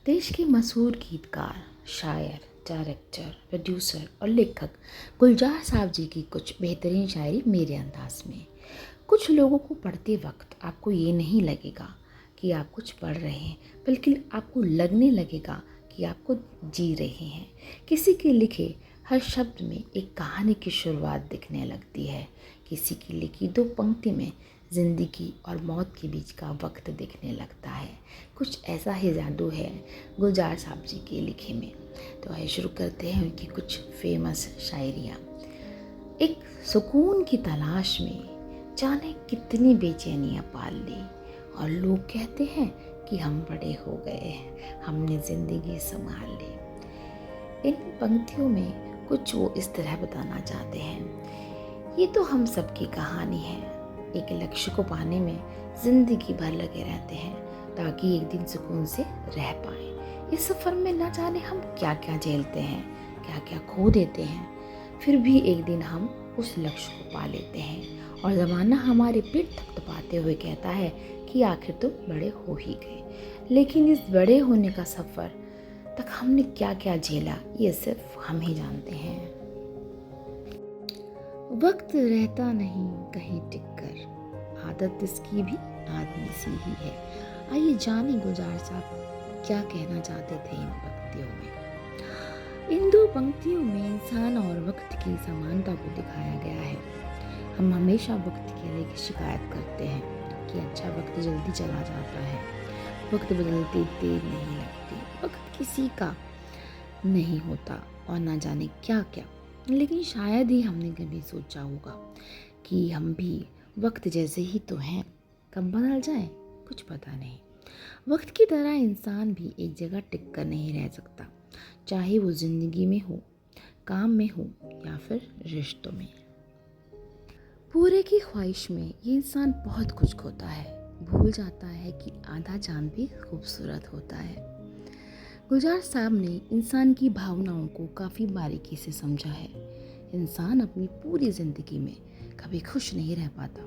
देश के मशहूर गीतकार, शायर, डायरेक्टर, प्रोड्यूसर और लेखक गुलजार साहब जी की कुछ बेहतरीन शायरी मेरे अंदाज में। कुछ लोगों को पढ़ते वक्त आपको ये नहीं लगेगा कि आप कुछ पढ़ रहे हैं, बल्कि आपको लगने लगेगा कि आपको जी रहे हैं। किसी के लिखे हर शब्द में एक कहानी की शुरुआत दिखने लगती है, किसी की लिखी दो पंक्ति में ज़िंदगी और मौत के बीच का वक्त दिखने लगता है। कुछ ऐसा ही जादू है गुलजार साहब जी के लिखे में। तो आइए शुरू करते हैं उनकी कुछ फेमस शायरियाँ। एक सुकून की तलाश में जाने कितनी बेचैनियाँ पाल ली, और लोग कहते हैं कि हम बड़े हो गए, हमने ज़िंदगी संभाल ली। इन पंक्तियों में कुछ वो इस तरह बताना चाहते हैं, ये तो हम सबकी कहानी है। एक लक्ष्य को पाने में ज़िंदगी भर लगे रहते हैं, ताकि एक दिन सुकून से रह पाएं। इस सफ़र में न जाने हम क्या क्या झेलते हैं, क्या क्या खो देते हैं, फिर भी एक दिन हम उस लक्ष्य को पा लेते हैं और ज़माना हमारे पीठ थपथपाते हुए कहता है कि आखिर तुम बड़े हो ही गए। लेकिन इस बड़े होने का सफ़र तक हमने क्या क्या झेला, ये सिर्फ हम ही जानते हैं। वक्त रहता नहीं कहीं टिक कर, आदत इसकी भी आदमी सी ही है। आइए जाने गुलजार साहब क्या कहना चाहते थे इन पंक्तियों में। इन दो पंक्तियों में इंसान और वक्त की समानता को दिखाया गया है। हम हमेशा वक्त के लिए शिकायत करते हैं कि अच्छा वक्त जल्दी चला जाता है, वक्त बदलते देर नहीं लगती, वक्त किसी का नहीं होता और ना जाने क्या क्या। लेकिन शायद ही हमने कभी सोचा होगा कि हम भी वक्त जैसे ही तो हैं, कब बदल जाए कुछ पता नहीं। वक्त की तरह इंसान भी एक जगह टिक कर नहीं रह सकता, चाहे वो ज़िंदगी में हो, काम में हो या फिर रिश्तों में। पूरे की ख्वाहिश में ये इंसान बहुत कुछ खोता है, भूल जाता है कि आधा चांद भी खूबसूरत होता है। गुलजार साहब ने इंसान की भावनाओं को काफ़ी बारीकी से समझा है। इंसान अपनी पूरी ज़िंदगी में कभी खुश नहीं रह पाता।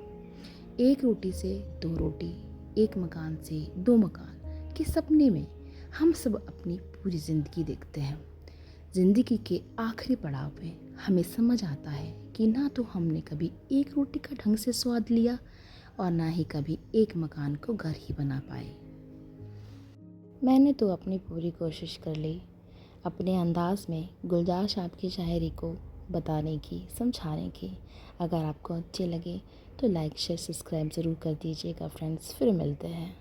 एक रोटी से दो रोटी, एक मकान से दो मकान के सपने में हम सब अपनी पूरी ज़िंदगी देखते हैं। ज़िंदगी के आखिरी पड़ाव में हमें समझ आता है कि ना तो हमने कभी एक रोटी का ढंग से स्वाद लिया और ना ही कभी एक मकान को घर ही बना पाए। मैंने तो अपनी पूरी कोशिश कर ली अपने अंदाज में गुलजार साहब की शायरी को बताने की, समझाने की। अगर आपको अच्छे लगे तो लाइक शेयर सब्सक्राइब ज़रूर कर दीजिएगा फ्रेंड्स। फिर मिलते हैं।